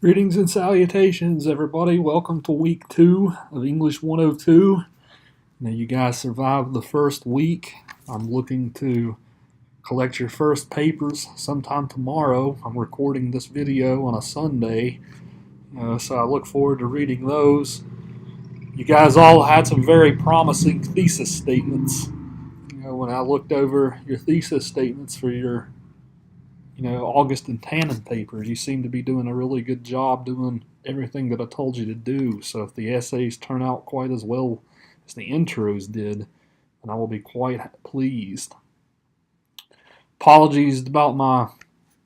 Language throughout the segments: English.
Greetings and salutations, everybody. Welcome to week 2 of English 102. Now, you guys survived the first week. I'm looking to collect your first papers sometime tomorrow. I'm recording this video on a Sunday, so I look forward to reading those. You guys all had some very promising thesis statements. When I looked over your thesis statements for your August and Tannen papers, you seem to be doing a really good job doing everything that I told you to do. So if the essays turn out quite as well as the intros did, then I will be quite pleased. Apologies about my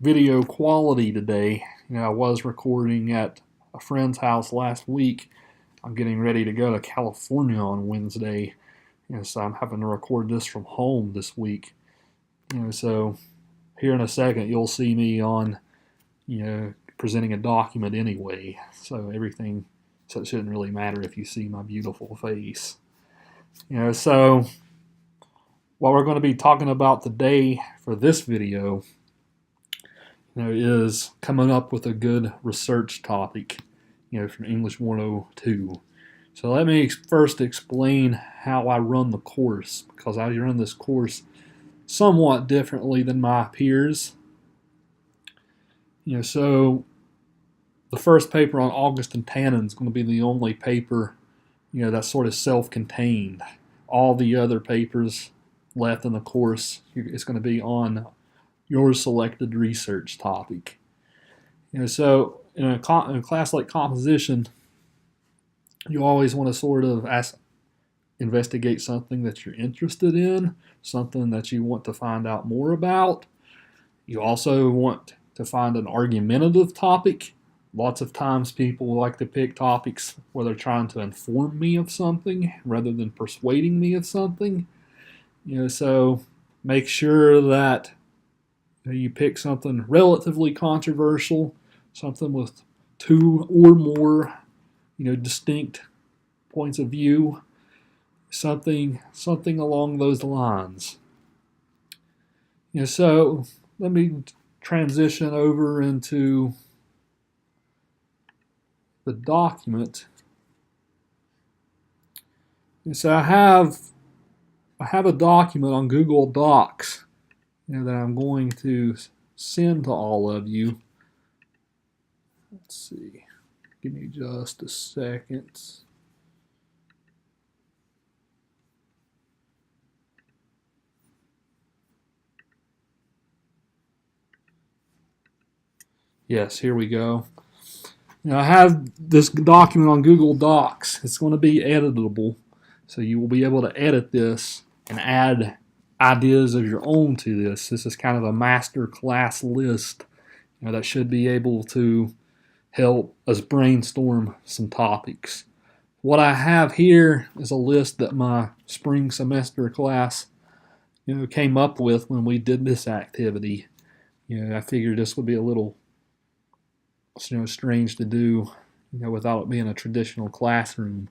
video quality today. I was recording at a friend's house last week. I'm getting ready to go to California on Wednesday, so I'm having to record this from home this week. So here in a second, you'll see me on, presenting a document anyway. So it shouldn't really matter if you see my beautiful face. So what we're going to be talking about today for this video, is coming up with a good research topic, from English 102. So let me first explain how I run the course, because I run this course somewhat differently than my peers. So the first paper on August and Tannen is going to be the only paper, that's sort of self-contained. All the other papers left in the course is going to be on your selected research topic. So in a class like composition, you always want to sort of investigate something that you're interested in, something that you want to find out more about. You also want to find an argumentative topic. Lots of times people like to pick topics where they're trying to inform me of something rather than persuading me of something. So make sure that you pick something relatively controversial, something with two or more, distinct points of view, something along those lines. So let me transition over into the document. So I have a document on Google Docs, that I'm going to send to all of you. Let's see. Give me just a second. Yes, here we go. I have this document on Google Docs. It's going to be editable, so you will be able to edit this and add ideas of your own to this. This is kind of a master class list, that should be able to help us brainstorm some topics. What I have here is a list that my spring semester class, came up with when we did this activity. I figured this would be a little strange to do, without it being a traditional classroom.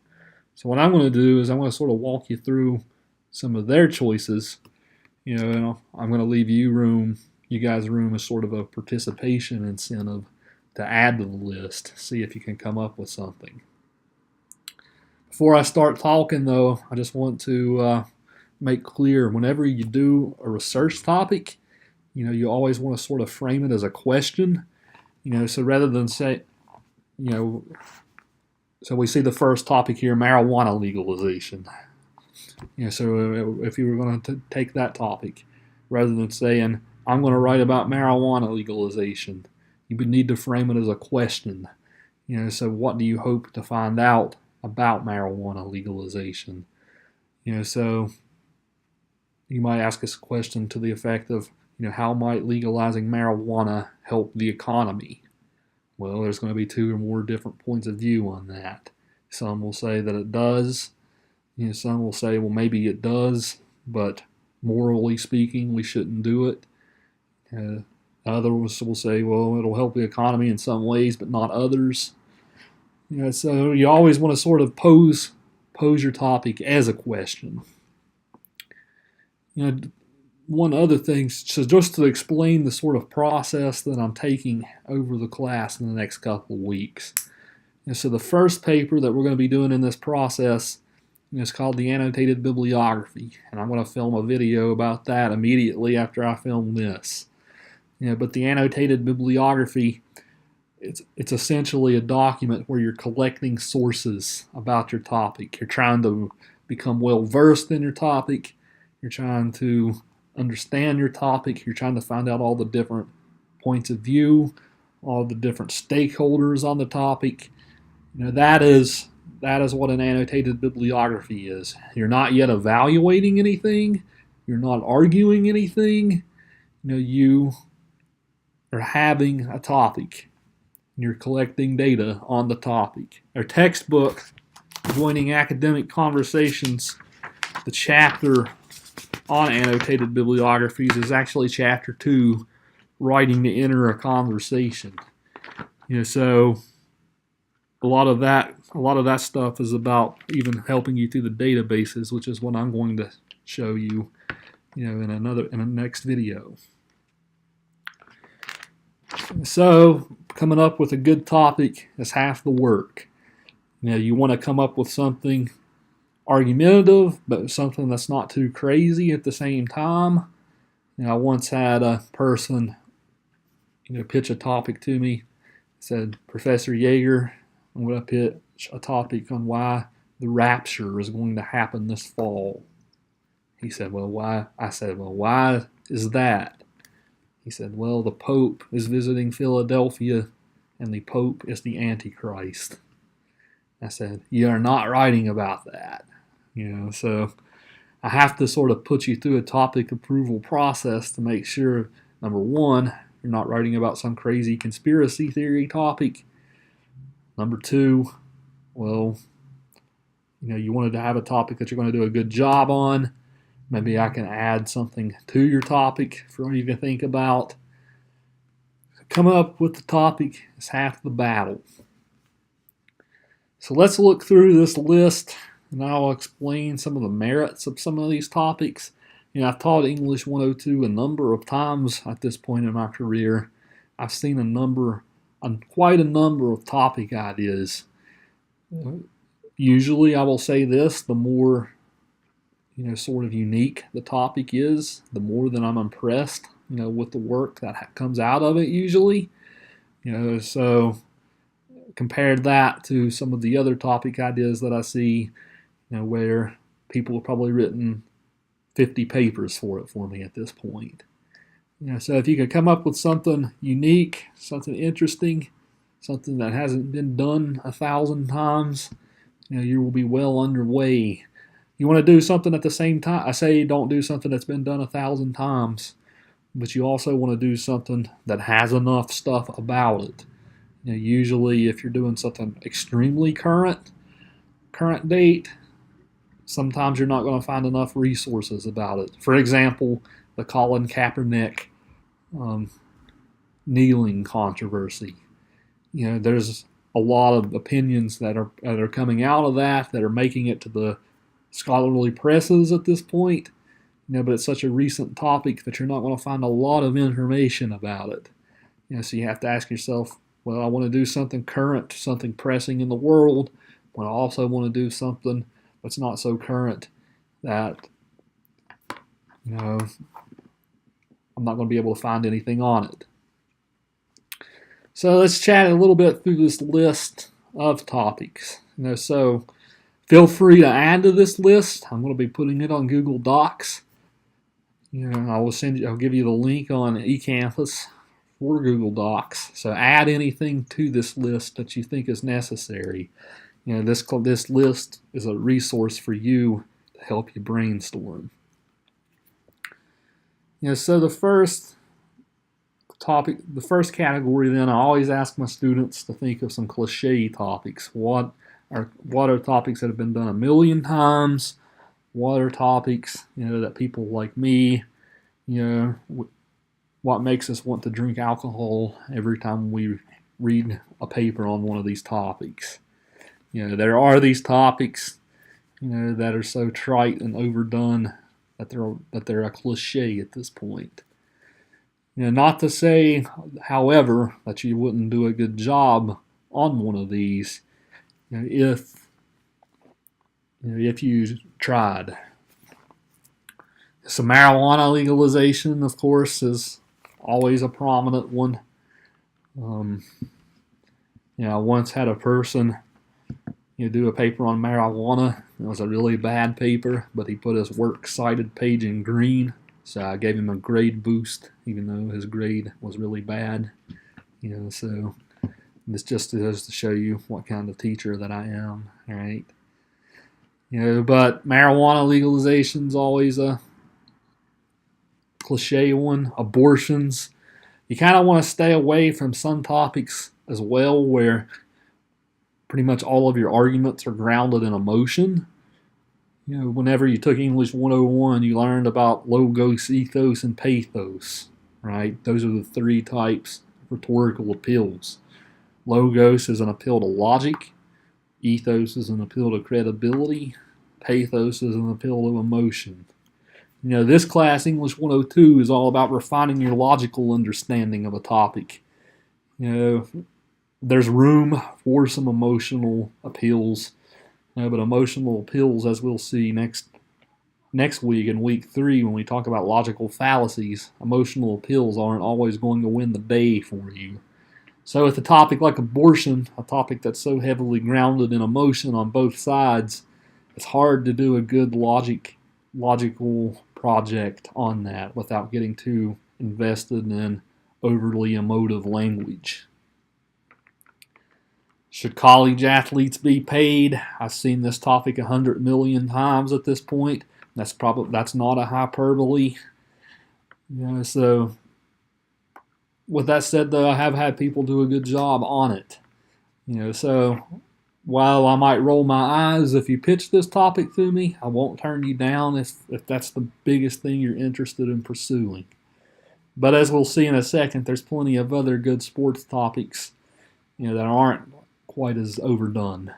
So what I'm going to do is I'm going to sort of walk you through some of their choices, and I'm going to leave you guys room as sort of a participation incentive to add to the list, see if you can come up with something. Before I start talking, though, I just want to make clear, whenever you do a research topic, you always want to sort of frame it as a question. So rather than say, so we see the first topic here, marijuana legalization. So if you were going to take that topic, rather than saying, I'm going to write about marijuana legalization, you would need to frame it as a question. So what do you hope to find out about marijuana legalization? So you might ask us a question to the effect of, how might legalizing marijuana help the economy? Well, there's going to be two or more different points of view on that. Some will say that it does. Some will say, well, maybe it does, but morally speaking, we shouldn't do it. Others will say, well, it'll help the economy in some ways, but not others. So you always want to sort of pose your topic as a question. one other thing, so just to explain the sort of process that I'm taking over the class in the next couple of weeks. And so the first paper that we're going to be doing in this process is called the annotated bibliography, and I'm going to film a video about that immediately after I film this. But the annotated bibliography, it's essentially a document where you're collecting sources about your topic. You're trying to become well versed in your topic. You're trying to understand your topic. You're trying to find out all the different points of view, all the different stakeholders on the topic. That is what an annotated bibliography is. You're not yet evaluating anything. You're not arguing anything. You are having a topic. You're collecting data on the topic. Our textbook, Joining Academic Conversations, the chapter on annotated bibliographies is actually chapter 2, Writing to Enter a Conversation. So a lot of that stuff is about even helping you through the databases, which is what I'm going to show you, in a next video. So coming up with a good topic is half the work. You want to come up with something argumentative, but something that's not too crazy at the same time. I once had a person, pitch a topic to me. Said, Professor Yeager, I'm going to pitch a topic on why the rapture is going to happen this fall. He said, well, why? I said, well, why is that? He said, well, the Pope is visiting Philadelphia, and the Pope is the Antichrist. I said, you are not writing about that. So I have to sort of put you through a topic approval process to make sure, number one, you're not writing about some crazy conspiracy theory topic. Number two, well, you wanted to have a topic that you're going to do a good job on. Maybe I can add something to your topic for you to think about. Come up with the topic is half the battle. So let's look through this list, and I'll explain some of the merits of some of these topics. I've taught English 102 a number of times at this point in my career. I've seen quite a number of topic ideas. Usually I will say this, the more sort of unique the topic is, the more that I'm impressed with the work that comes out of it usually. So compared that to some of the other topic ideas that I see, where people have probably written 50 papers for me at this point. So if you could come up with something unique, something interesting, something that hasn't been done 1,000 times, you will be well underway. You want to do something at the same time. I say don't do something that's been done 1,000 times, but you also want to do something that has enough stuff about it. Usually if you're doing something extremely current date, sometimes you're not going to find enough resources about it. For example, the Colin Kaepernick kneeling controversy. There's a lot of opinions that are coming out of that are making it to the scholarly presses at this point. But it's such a recent topic that you're not going to find a lot of information about it. So you have to ask yourself, well, I want to do something current, something pressing in the world, but I also want to do something that's not so current that I'm not going to be able to find anything on it. So let's chat a little bit through this list of topics. So feel free to add to this list. I'm going to be putting it on Google Docs. I'll give you the link on eCampus for Google Docs. So add anything to this list that you think is necessary. This list is a resource for you to help you brainstorm. So the first category, then, I always ask my students to think of some cliche topics. What are topics that have been done 1,000,000 times? What are topics that people like me, what makes us want to drink alcohol every time we read a paper on one of these topics? There are these topics, that are so trite and overdone that they're a cliche at this point. Not to say, however, that you wouldn't do a good job on one of these, if you tried. So marijuana legalization, of course, is always a prominent one. I once had a person do a paper on marijuana. It was a really bad paper, but he put his works cited page in green, so I gave him a grade boost, even though his grade was really bad. So this just goes to show you what kind of teacher that I am, all right? But marijuana legalization is always a cliche one. Abortions, you kind of want to stay away from some topics as well where pretty much all of your arguments are grounded in emotion. Whenever you took English 101, you learned about logos, ethos, and pathos, right? Those are the three types of rhetorical appeals. Logos is an appeal to logic. Ethos is an appeal to credibility. Pathos is an appeal to emotion. This class, English 102, is all about refining your logical understanding of a topic. There's room for some emotional appeals, but emotional appeals, as we'll see next week in week 3 when we talk about logical fallacies, emotional appeals aren't always going to win the day for you. So with a topic like abortion, a topic that's so heavily grounded in emotion on both sides, it's hard to do a good logical project on that without getting too invested in overly emotive language. Should college athletes be paid? I've seen this topic 100 million times at this point. That's not a hyperbole. So with that said, though, I have had people do a good job on it. So while I might roll my eyes if you pitch this topic to me, I won't turn you down if that's the biggest thing you're interested in pursuing. But as we'll see in a second, there's plenty of other good sports topics, that aren't quite as overdone.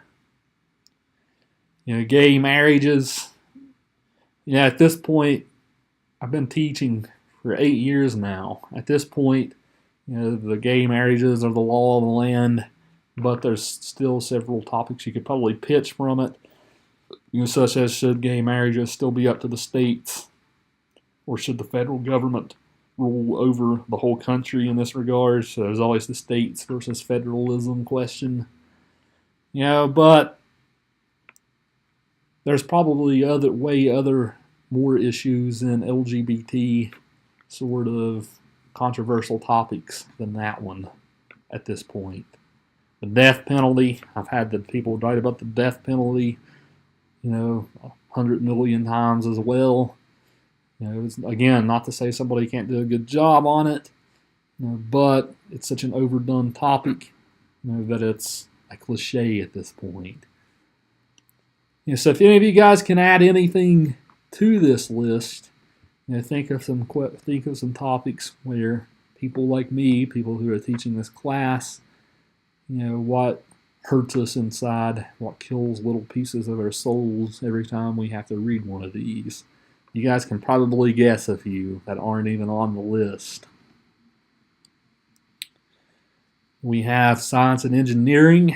Gay marriages. At this point, I've been teaching for 8 years now. At this point, the gay marriages are the law of the land, but there's still several topics you could probably pitch from it, such as should gay marriages still be up to the states, or should the federal government rule over the whole country in this regard? So there's always the states versus federalism question. But there's probably other more issues in LGBT sort of controversial topics than that one at this point. The death penalty, I've had the people write about the death penalty, 100 million times as well. Again, not to say somebody can't do a good job on it, but it's such an overdone topic, that it's a cliche at this point. So if any of you guys can add anything to this list, think of some topics where people like me, people who are teaching this class, what hurts us inside, what kills little pieces of our souls every time we have to read one of these. You guys can probably guess a few that aren't even on the list. We have science and engineering.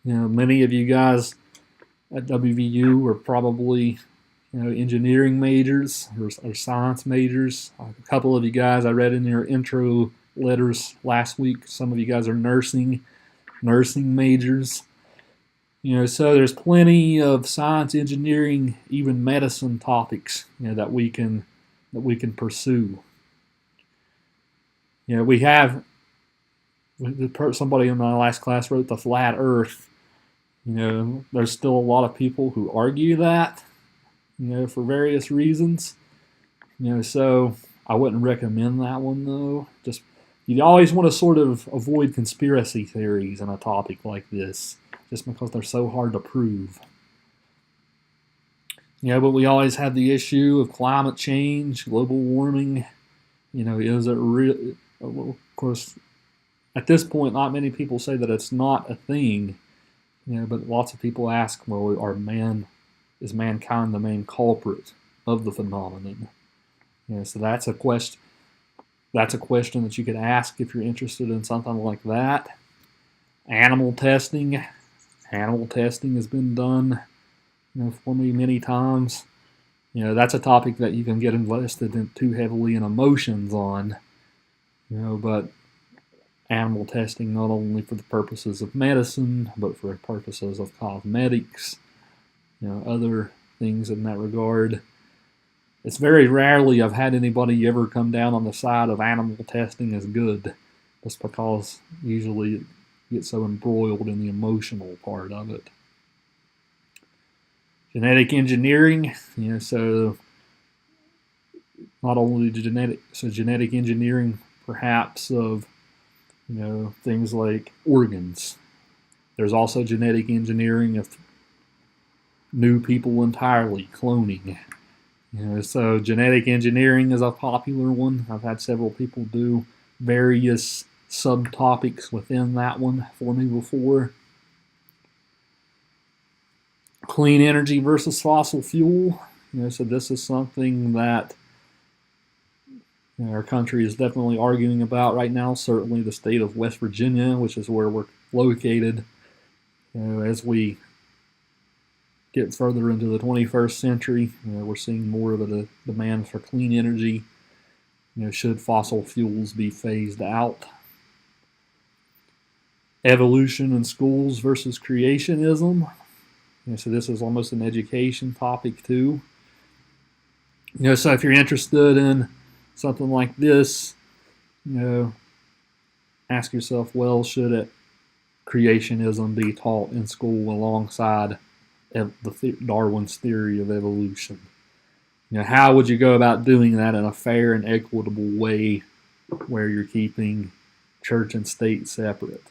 Many of you guys at WVU are probably engineering majors or science majors. A couple of you guys I read in your intro letters last week. Some of you guys are nursing majors. So there's plenty of science, engineering, even medicine topics, that we can pursue. We have somebody in my last class wrote the flat Earth. There's still a lot of people who argue that, for various reasons. So I wouldn't recommend that one though. Just you always want to sort of avoid conspiracy theories on a topic like this, just because they're so hard to prove. But we always have the issue of climate change, global warming. Is it real? Of course, at this point, not many people say that it's not a thing. But lots of people ask, well, is mankind the main culprit of the phenomenon. So that's a question. That's a question that you could ask if you're interested in something like that. Animal testing. Animal testing has been done, for me many times. That's a topic that you can get invested in too heavily in emotions on. But animal testing not only for the purposes of medicine, but for purposes of cosmetics, other things in that regard. It's very rarely I've had anybody ever come down on the side of animal testing as good, just because usually it gets so embroiled in the emotional part of it. Genetic engineering, so not only genetic engineering perhaps of things like organs. There's also genetic engineering of new people entirely, cloning. So genetic engineering is a popular one. I've had several people do various subtopics within that one for me before. Clean energy versus fossil fuel. So this is something that our country is definitely arguing about right now. Certainly the state of West Virginia, which is where we're located. As we get further into the 21st century, we're seeing more of a demand for clean energy. Should fossil fuels be phased out? Evolution in schools versus creationism. So this is almost an education topic too. So if you're interested in something like this, ask yourself, well, should creationism be taught in school alongside Darwin's theory of evolution? How would you go about doing that in a fair and equitable way where you're keeping church and state separate?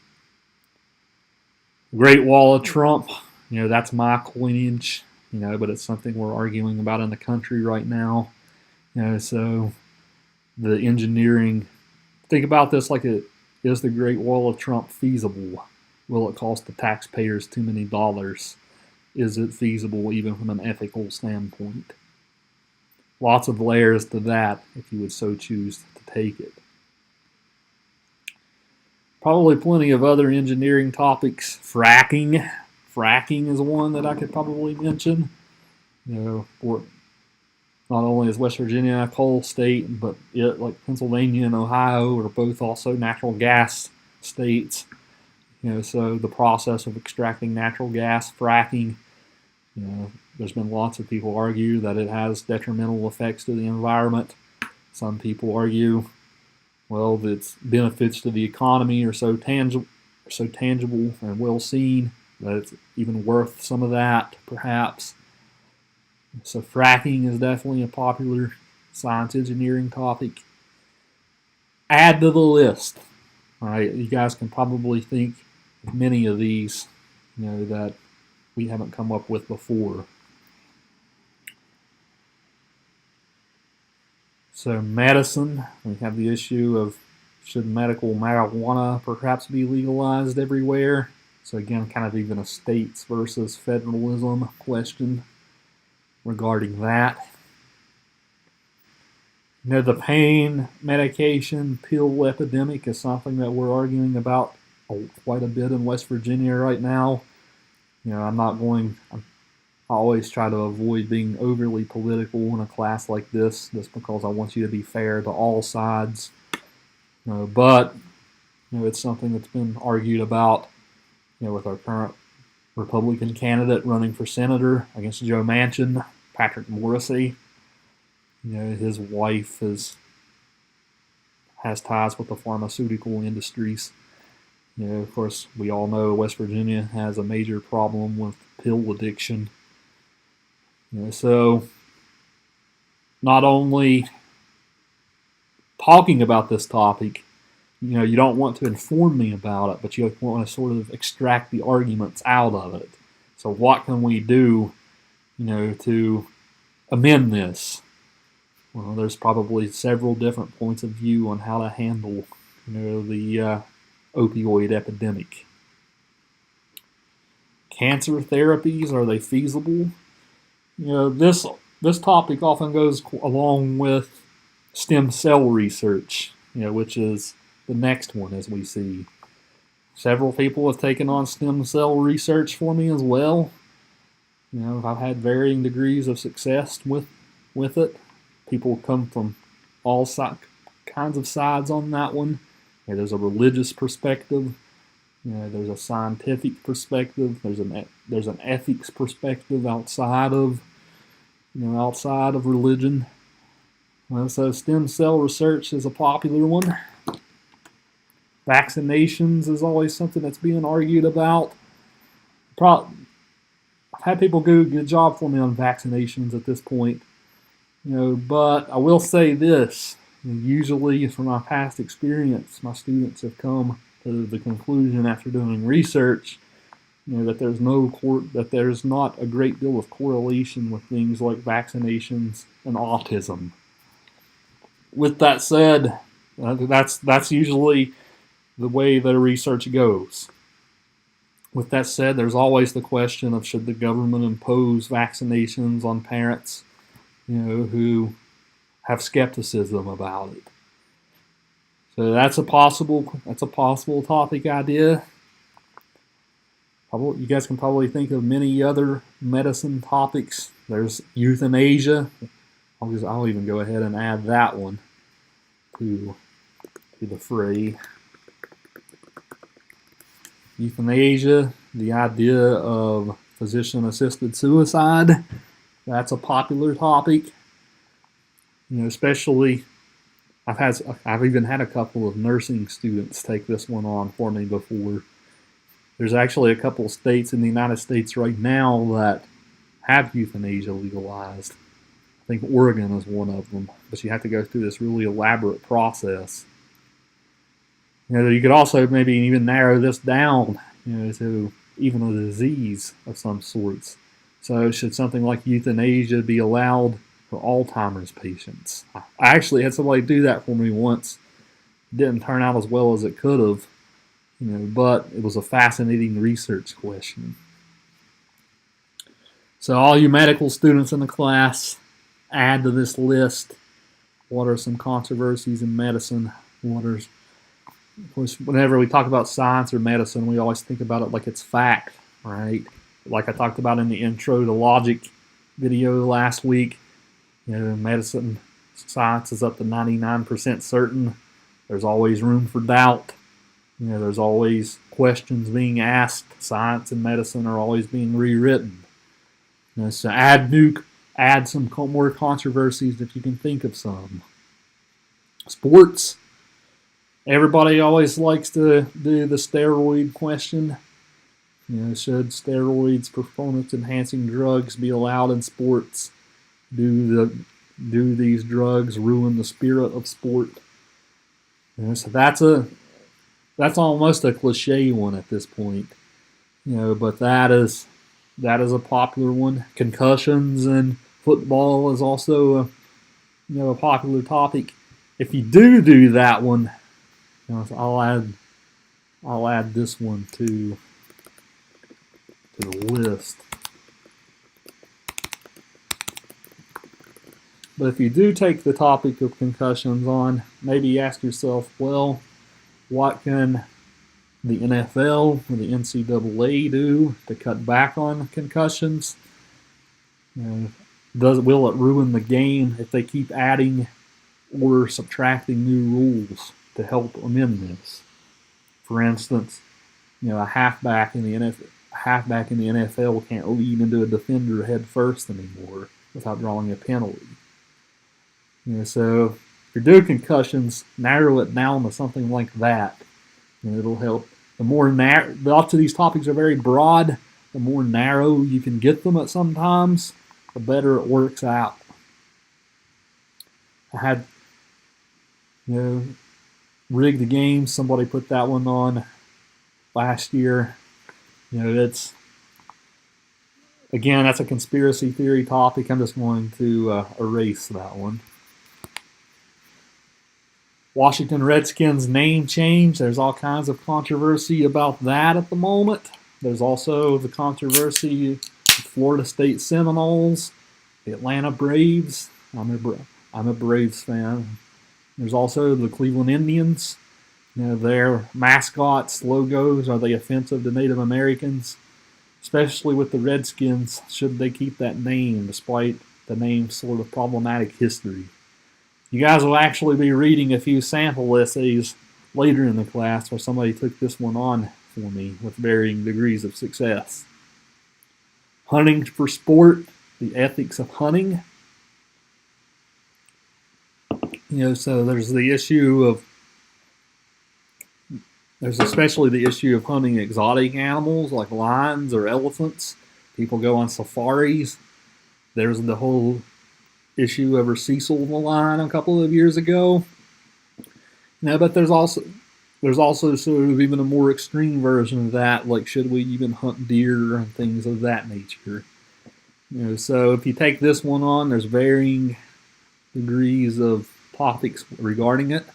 Great Wall of Trump, that's my coinage, but it's something we're arguing about in the country right now. So the engineering, think about this like is the Great Wall of Trump feasible? Will it cost the taxpayers too many dollars? Is it feasible even from an ethical standpoint? Lots of layers to that if you would so choose to take it. Probably plenty of other engineering topics. Fracking. Fracking is one that I could probably mention. For not only is West Virginia a coal state, but like Pennsylvania and Ohio are both also natural gas states. So the process of extracting natural gas, fracking, there's been lots of people argue that it has detrimental effects to the environment. Some people argue, well, its benefits to the economy are so tangible and well seen that it's even worth some of that, perhaps. So fracking is definitely a popular science engineering topic. Add to the list. All right, you guys can probably think of many of these, that we haven't come up with before. So medicine, we have the issue of should medical marijuana perhaps be legalized everywhere? So again, kind of even a states versus federalism question regarding that. The pain medication pill epidemic is something that we're arguing about quite a bit in West Virginia right now. I always try to avoid being overly political in a class like this, just because I want you to be fair to all sides. But it's something that's been argued about, with our current Republican candidate running for senator against Joe Manchin, Patrick Morrissey. His wife has ties with the pharmaceutical industries. Of course, we all know West Virginia has a major problem with pill addiction. So not only talking about this topic, you don't want to inform me about it, but you want to sort of extract the arguments out of it. So what can we do, to amend this? Well, there's probably several different points of view on how to handle, the opioid epidemic. Cancer therapies, are they feasible? This This topic often goes along with stem cell research, which is the next one as we see. Several people have taken on stem cell research for me as well. I've had varying degrees of success with it. People come from all kinds of sides on that one. There's a religious perspective. There's a scientific perspective. There's an ethics perspective outside of religion. So stem cell research is a popular one. Vaccinations is always something that's being argued about. I've had people do a good job for me on vaccinations at this point. But I will say this. Usually, from my past experience, my students have come to the conclusion after doing research, that there's not a great deal of correlation with things like vaccinations and autism. With that said, that's usually the way the research goes. With that said, there's always the question of should the government impose vaccinations on parents, who have skepticism about it. So that's a possible topic idea. You guys can probably think of many other medicine topics. There's euthanasia. I'll even go ahead and add that one to the fray. Euthanasia, the idea of physician-assisted suicide. That's a popular topic. Especially I've even had a couple of nursing students take this one on for me before. There's actually a couple of states in the United States right now that have euthanasia legalized. I think Oregon is one of them, but you have to go through this really elaborate process. You could also maybe even narrow this down, to even a disease of some sorts. So should something like euthanasia be allowed for Alzheimer's patients? I actually had somebody do that for me once. It didn't turn out as well as it could have, but it was a fascinating research question. So all you medical students in the class, add to this list, what are some controversies in medicine? Of course, whenever we talk about science or medicine, we always think about it like it's fact, right? Like I talked about in the intro to logic video last week, medicine science is up to 99% certain. There's always room for doubt. There's always questions being asked. Science and medicine are always being rewritten. So add some more controversies if you can think of some. Sports. Everybody always likes to do the steroid question. Should steroids, performance-enhancing drugs, be allowed in sports? Do these drugs ruin the spirit of sport? So that's almost a cliche one at this point. But that is a popular one. Concussions in football is also a popular topic. If you do that one, I'll add this one to the list. But if you do take the topic of concussions on, maybe ask yourself, well, what can the NFL or the NCAA do to cut back on concussions? Will it ruin the game if they keep adding or subtracting new rules to help amend this? For instance, a halfback in the NFL can't lead into a defender head first anymore without drawing a penalty. So if you're doing concussions, narrow it down to something like that. It'll help. Lots of these topics are very broad. The more narrow you can get them at sometimes, the better it works out. I had, Rig the Game. Somebody put that one on last year. That's a conspiracy theory topic. I'm just going to erase that one. Washington Redskins name change. There's all kinds of controversy about that at the moment. There's also the controversy of Florida State Seminoles the Atlanta Braves. I'm a Braves fan. There's also the Cleveland Indians. Their mascots, logos, are they offensive to Native Americans? Especially with the Redskins, should they keep that name despite the name's sort of problematic history? You guys will actually be reading a few sample essays later in the class where somebody took this one on for me with varying degrees of success. Hunting for sport, the ethics of hunting. So there's especially the issue of hunting exotic animals like lions or elephants. People go on safaris. There's the whole issue over Cecil the lion a couple of years ago. But there's also sort of even a more extreme version of that, like should we even hunt deer and things of that nature. So if you take this one on, there's varying degrees of topics regarding it.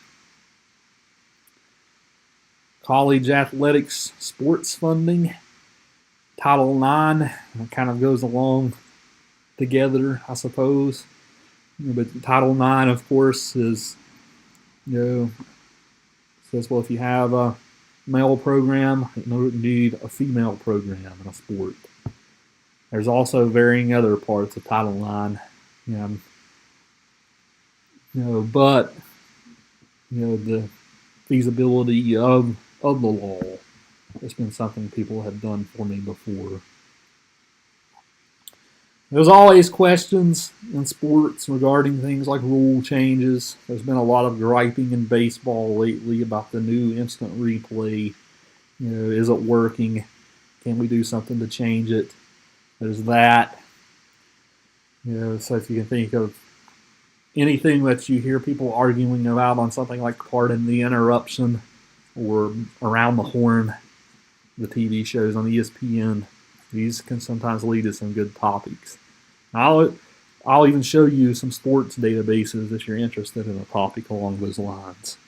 College athletics sports funding. Title IX kind of goes along together, I suppose. But Title IX, of course, is, says, well, if you have a male program, you need a female program in a sport. There's also varying other parts of Title IX. But the feasibility of the law has been something people have done for me before. There's always questions in sports regarding things like rule changes. There's been a lot of griping in baseball lately about the new instant replay. Is it working? Can we do something to change it? There's that. So if you can think of anything that you hear people arguing about on something like Pardon the Interruption or Around the Horn, the TV shows on ESPN, these can sometimes lead to some good topics. I'll even show you some sports databases if you're interested in a topic along those lines.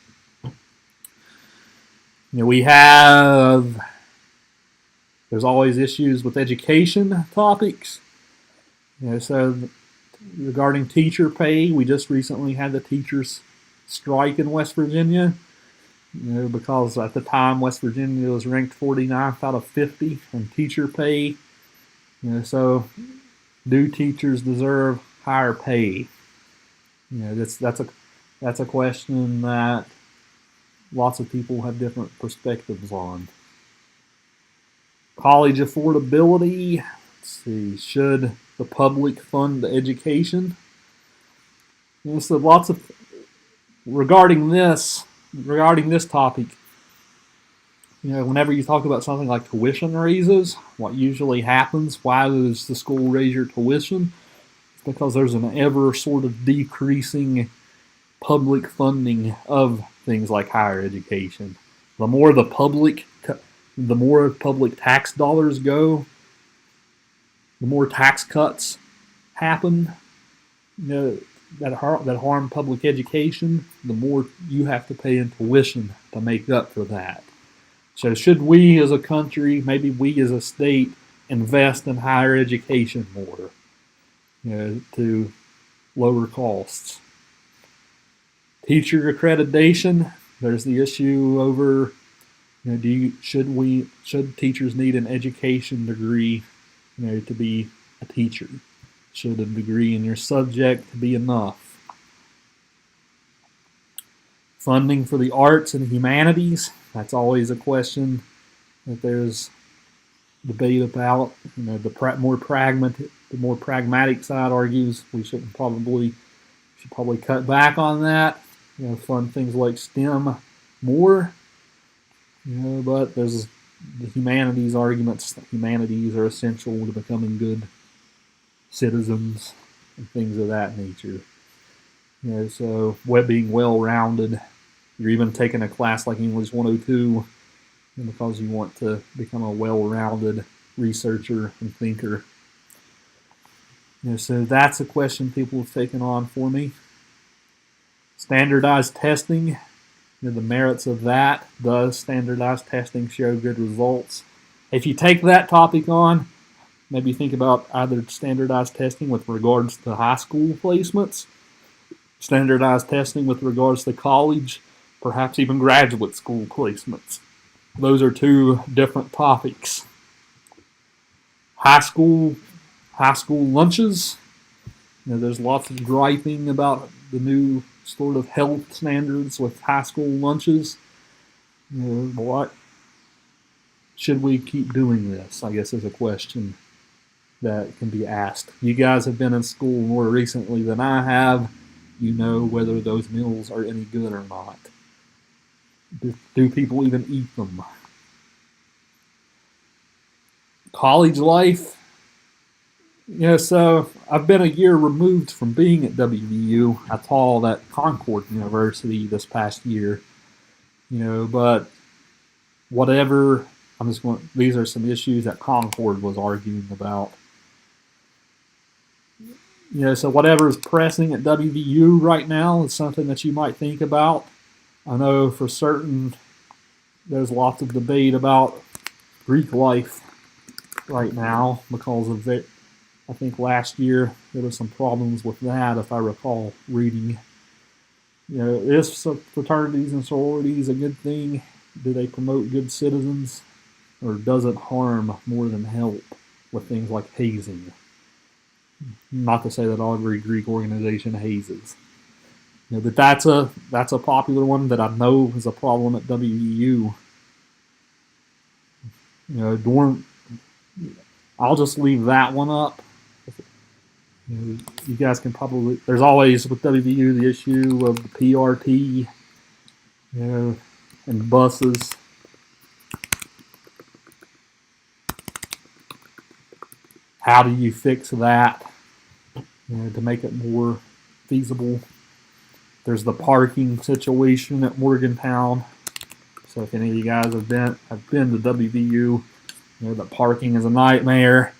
There's always issues with education topics. So regarding teacher pay, we just recently had the teachers strike in West Virginia. Because at the time West Virginia was ranked 49th out of 50 in teacher pay. So do teachers deserve higher pay? That's a question that lots of people have different perspectives on. College affordability. Let's see. Should the public fund education? So lots of regarding this topic. Whenever you talk about something like tuition raises, what usually happens, why does the school raise your tuition? It's because there's an ever sort of decreasing public funding of things like higher education. The more public tax dollars go, the more tax cuts happen, that harm public education, the more you have to pay in tuition to make up for that. So should we as a country, maybe we as a state, invest in higher education more, to lower costs? Teacher accreditation. There's the issue over, should teachers need an education degree, to be a teacher? Should a degree in your subject be enough? Funding for the arts and humanities. That's always a question that there's debate about. The more pragmatic side argues we should probably cut back on that. Fund things like STEM more. But there's the humanities arguments. That humanities are essential to becoming good citizens and things of that nature. So being well-rounded. You're even taking a class like English 102 because you want to become a well-rounded researcher and thinker. So that's a question people have taken on for me. Standardized testing. The merits of that. Does standardized testing show good results? If you take that topic on, maybe think about either standardized testing with regards to high school placements, standardized testing with regards to college, perhaps even graduate school placements. Those are two different topics. High school lunches. There's lots of griping about the new sort of health standards with high school lunches. What should we keep doing this? I guess is a question that can be asked. You guys have been in school more recently than I have. You know whether those meals are any good or not. Do people even eat them? College life. So I've been a year removed from being at WVU. I taught at Concord University this past year. But whatever, these are some issues that Concord was arguing about. So whatever is pressing at WVU right now is something that you might think about. I know for certain there's lots of debate about Greek life right now because of it. I think last year there were some problems with that, if I recall reading. Is fraternities and sororities a good thing? Do they promote good citizens? Or does it harm more than help with things like hazing? Not to say that every Greek organization hazes. But that's a popular one that I know is a problem at WVU. I'll just leave that one up. You guys can probably. There's always with WVU the issue of the PRT, and buses. How do you fix that? To make it more feasible. There's the parking situation at Morgantown. So if any of you guys have been to WVU, the parking is a nightmare.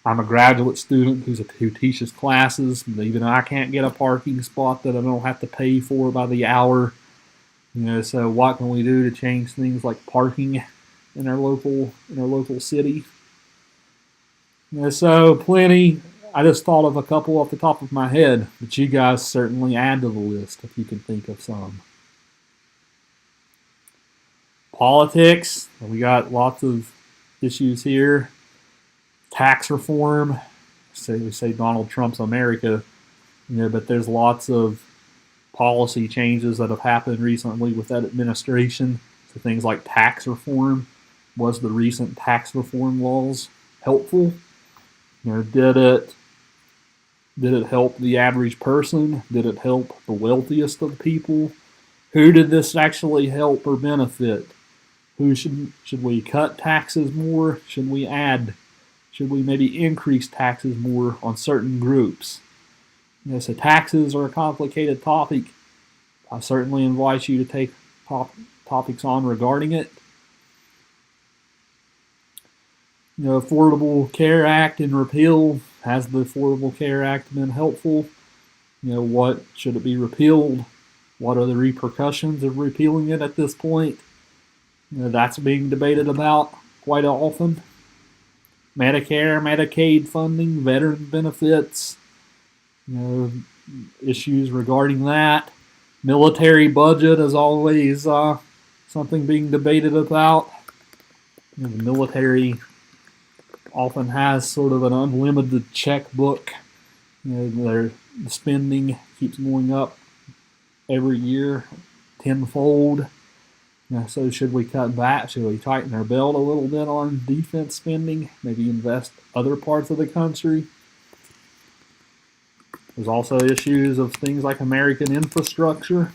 I'm a graduate student who teaches classes. Even I can't get a parking spot that I don't have to pay for by the hour. So what can we do to change things like parking in our local city? So plenty. I just thought of a couple off the top of my head, but you guys certainly add to the list if you can think of some. Politics. We got lots of issues here. Tax reform. We say Donald Trump's America, but there's lots of policy changes that have happened recently with that administration. So things like tax reform. Was the recent tax reform laws helpful? Did it help the average person? Did it help the wealthiest of people? Who did this actually help or benefit? Who should we cut taxes more? Should we maybe increase taxes more on certain groups? So taxes are a complicated topic. I certainly invite you to take topics on regarding it. Affordable Care Act and repeal. Has the Affordable Care Act been helpful? What should it be repealed? What are the repercussions of repealing it at this point? That's being debated about quite often. Medicare, Medicaid funding, veteran benefits, issues regarding that. Military budget is always something being debated about. The military often has sort of an unlimited checkbook. Their spending keeps going up every year tenfold. So should we cut back? Should we tighten our belt a little bit on defense spending? Maybe invest other parts of the country? There's also issues of things like American infrastructure.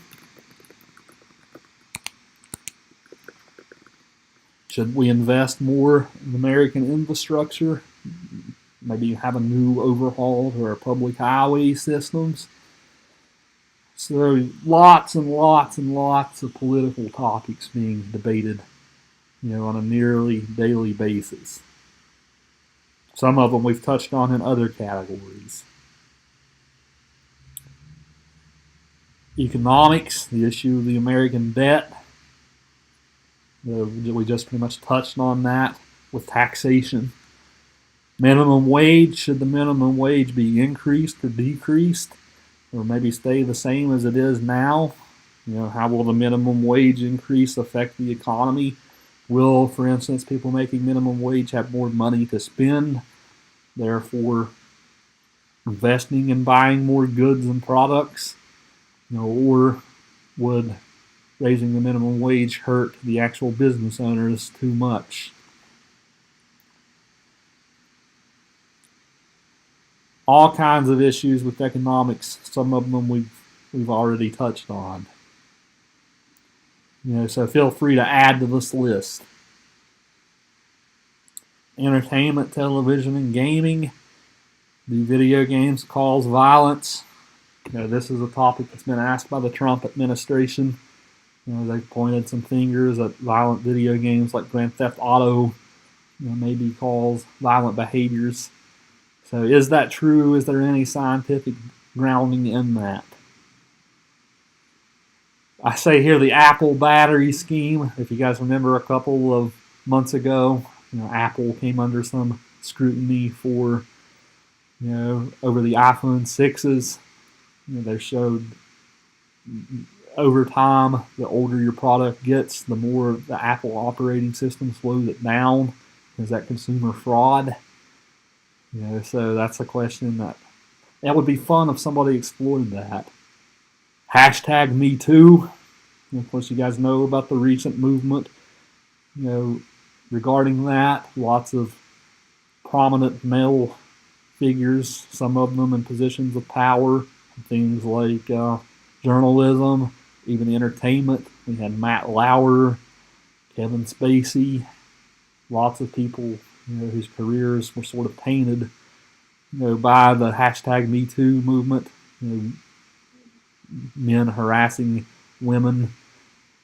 Should we invest more in American infrastructure? Maybe have a new overhaul to our public highway systems. So lots and lots and lots of political topics being debated, on a nearly daily basis. Some of them we've touched on in other categories. Economics, the issue of the American debt. We just pretty much touched on that with taxation. Minimum wage, should the minimum wage be increased or decreased, or maybe stay the same as it is now? How will the minimum wage increase affect the economy? Will, for instance, people making minimum wage have more money to spend, therefore investing in buying more goods and products? Or would raising the minimum wage hurt the actual business owners too much? All kinds of issues with economics. Some of them we've already touched on. So feel free to add to this list. Entertainment, television, and gaming. Do video games cause violence? This is a topic that's been asked by the Trump administration. They've pointed some fingers at violent video games like Grand Theft Auto, maybe cause violent behaviors. So is that true? Is there any scientific grounding in that? I say here the Apple battery scheme. If you guys remember a couple of months ago, Apple came under some scrutiny for, over the iPhone 6s. They showed over time, the older your product gets, the more the Apple operating system slows it down. Is that consumer fraud? So that's a question that would be fun if somebody explored that. Hashtag Me Too. Of course, you guys know about the recent movement, regarding that. Lots of prominent male figures, some of them in positions of power, things like journalism, even entertainment. We had Matt Lauer, Kevin Spacey, lots of people whose careers were sort of tainted by the hashtag Me Too movement. Men harassing women,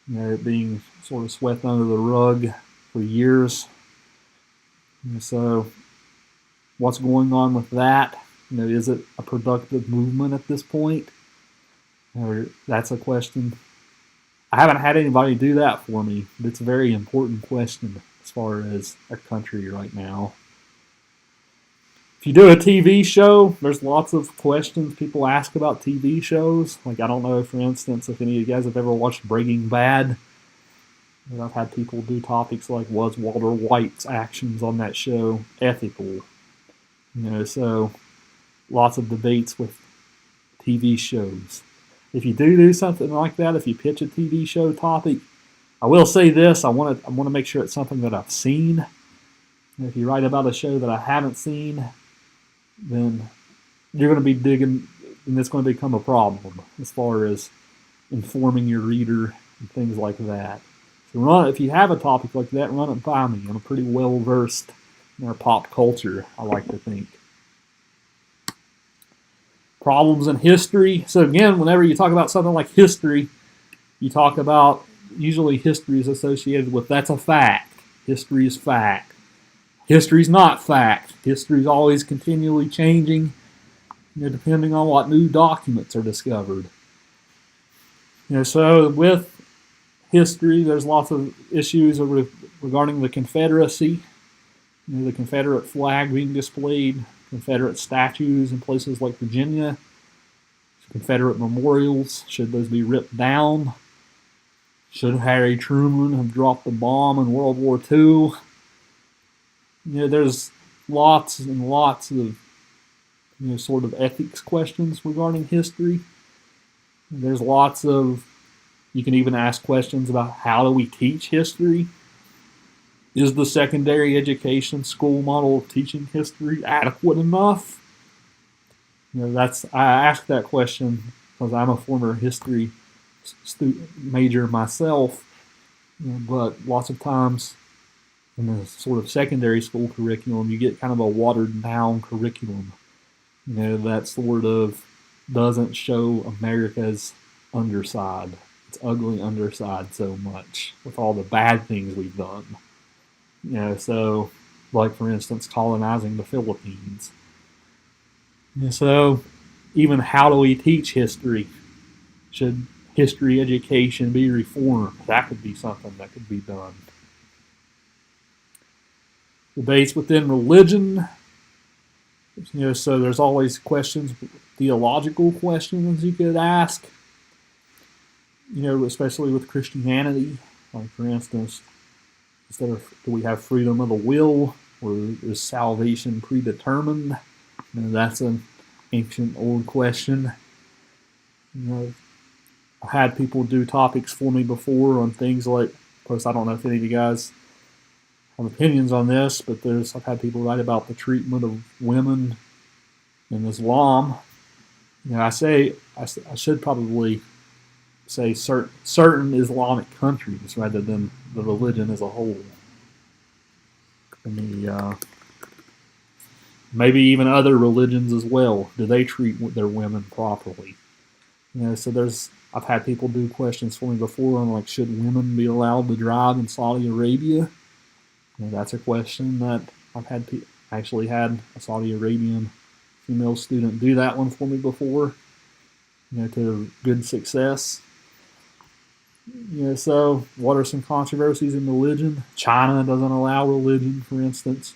being sort of swept under the rug for years. So what's going on with that? Is it a productive movement at this point? That's a question. I haven't had anybody do that for me, but it's a very important question as far as our country right now. If you do a TV show, there's lots of questions people ask about TV shows. Like, I don't know, for instance, if any of you guys have ever watched Breaking Bad. I've had people do topics like, was Walter White's actions on that show ethical? So lots of debates with TV shows. If you do something like that, if you pitch a TV show topic, I will say this: I want to make sure it's something that I've seen. If you write about a show that I haven't seen, then you're going to be digging, and it's going to become a problem as far as informing your reader and things like that. So if you have a topic like that, run it by me. I'm pretty well versed in our pop culture, I like to think. Problems in history. So again, whenever you talk about something like history, you talk about, usually history is associated with, that's a fact. History is fact. History is not fact. History is always continually changing, depending on what new documents are discovered. So with history, there's lots of issues regarding the Confederacy. The Confederate flag being displayed, Confederate statues in places like Virginia, Confederate memorials, should those be ripped down? Should Harry Truman have dropped the bomb in World War II? There's lots and lots of sort of ethics questions regarding history. There's lots of, you can even ask questions about, how do we teach history? Is the secondary education school model of teaching history adequate enough? I ask that question because I'm a former history major myself, but lots of times in the sort of secondary school curriculum, you get kind of a watered down curriculum, that sort of doesn't show America's underside, its ugly underside so much with all the bad things we've done. So, like, for instance, colonizing the Philippines. So, even how do we teach history? Should history education be reformed? That could be something that could be done. Debates within religion. So there's always questions, theological questions you could ask, especially with Christianity. Like, for instance, instead of, do we have freedom of the will, or is salvation predetermined? That's an ancient old question. I've had people do topics for me before on things like, of course, I don't know if any of you guys have opinions on this, but I've had people write about the treatment of women in Islam. I should probably say certain Islamic countries rather than the religion as a whole. Maybe even other religions as well. Do they treat their women properly? So I've had people do questions for me before on, like, should women be allowed to drive in Saudi Arabia? That's a question that I've actually had a Saudi Arabian female student do that one for me before, to good success. So what are some controversies in religion? China doesn't allow religion, for instance.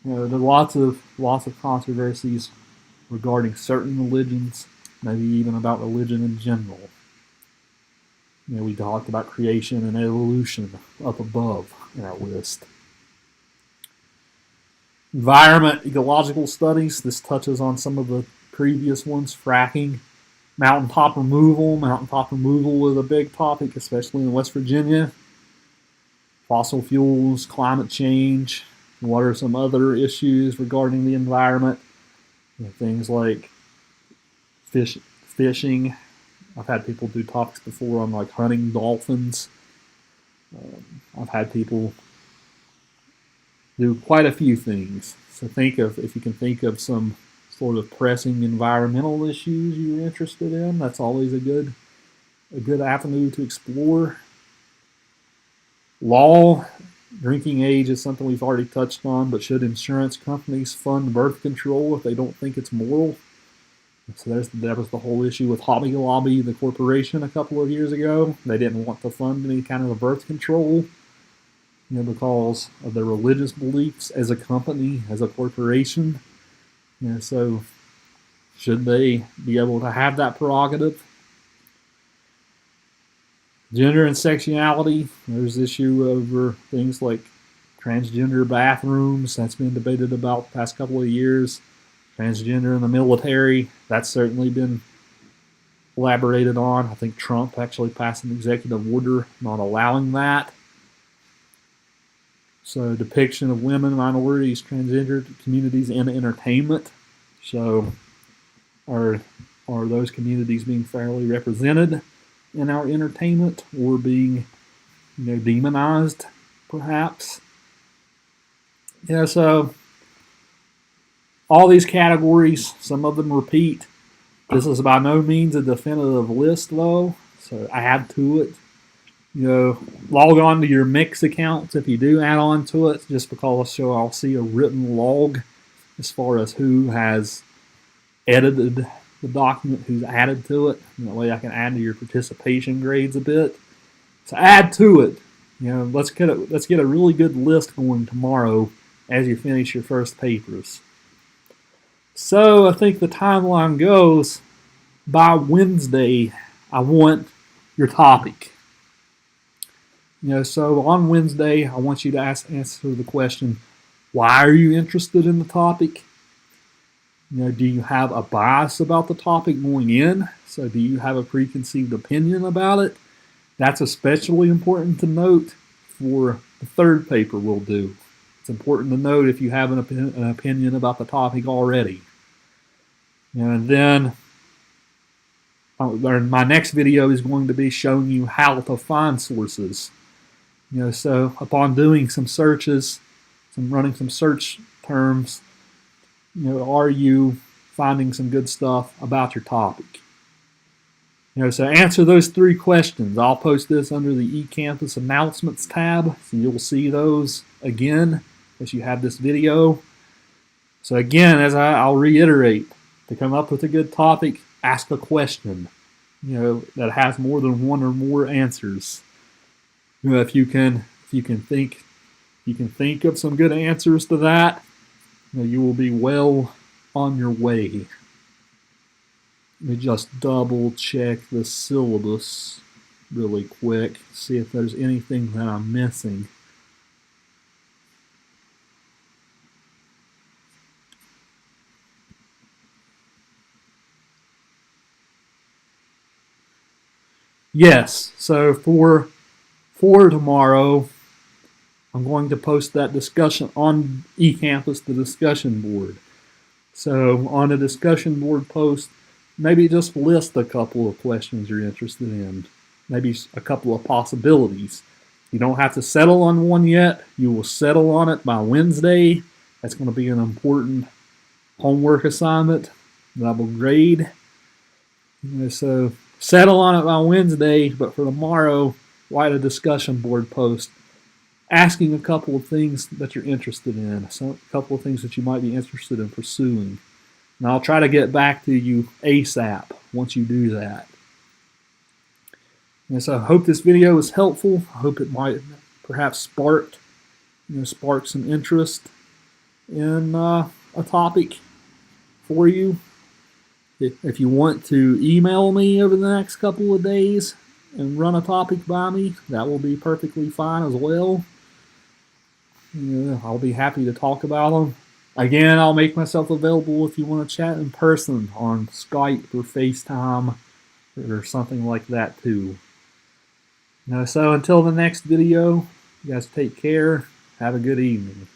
There's lots of controversies regarding certain religions, maybe even about religion in general. We talked about creation and evolution up above in our list. Environment, ecological studies. This touches on some of the previous ones. Fracking, mountaintop removal. Mountaintop removal is a big topic, especially in West Virginia. Fossil fuels, climate change. What are some other issues regarding the environment? Things like fishing. I've had people do topics before on, like, hunting dolphins. I've had people do quite a few things. So if you can think of some sort of pressing environmental issues you're interested in, that's always a good avenue to explore. Law, drinking age is something we've already touched on, but should insurance companies fund birth control if they don't think it's moral? So that was the whole issue with Hobby Lobby, the corporation, a couple of years ago. They didn't want to fund any kind of birth control, because of their religious beliefs as a company, as a corporation. So should they be able to have that prerogative? Gender and sexuality. There's issue over things like transgender bathrooms. That's been debated about the past couple of years. Transgender in the military. That's certainly been elaborated on. I think Trump actually passed an executive order not allowing that. So depiction of women, minorities, transgender communities in entertainment. So are those communities being fairly represented in our entertainment, or being demonized, perhaps? So all these categories, some of them repeat. This is by no means a definitive list, though, so add to it. Log on to your Mix accounts if you do add on to it, just because I'll see a written log as far as who has edited the document, who's added to it. That way I can add to your participation grades a bit. So add to it. Let's get a really good list going tomorrow as you finish your first papers. So I think the timeline goes, by Wednesday, I want your topic. So on Wednesday, I want you to answer the question, why are you interested in the topic? Do you have a bias about the topic going in? So do you have a preconceived opinion about it? That's especially important to note for the third paper we'll do. It's important to note if you have an opinion about the topic already. And then my next video is going to be showing you how to find sources. So upon doing some searches, running some search terms, are you finding some good stuff about your topic? So answer those 3 questions. I'll post this under the eCampus announcements tab, so you'll see those again as you have this video. So again, I'll reiterate, to come up with a good topic, ask a question, that has more than one or more answers. If you can think of some good answers to that, you will be well on your way. Let me just double check the syllabus really quick, see if there's anything that I'm missing. Yes, so for tomorrow, I'm going to post that discussion on eCampus, the discussion board. So on a discussion board post, maybe just list a couple of questions you're interested in, maybe a couple of possibilities. You don't have to settle on one yet. You will settle on it by Wednesday. That's going to be an important homework assignment that I will grade. So settle on it by Wednesday, but for tomorrow, write a discussion board post asking a couple of things that you're interested in, a couple of things that you might be interested in pursuing. And I'll try to get back to you ASAP once you do that. And so I hope this video was helpful. I hope it might perhaps spark some interest in a topic for you. If you want to email me over the next couple of days and run a topic by me, that will be perfectly fine as well. I'll be happy to talk about them. Again, I'll make myself available if you want to chat in person on Skype or FaceTime or something like that too. So until the next video, you guys take care. Have a good evening.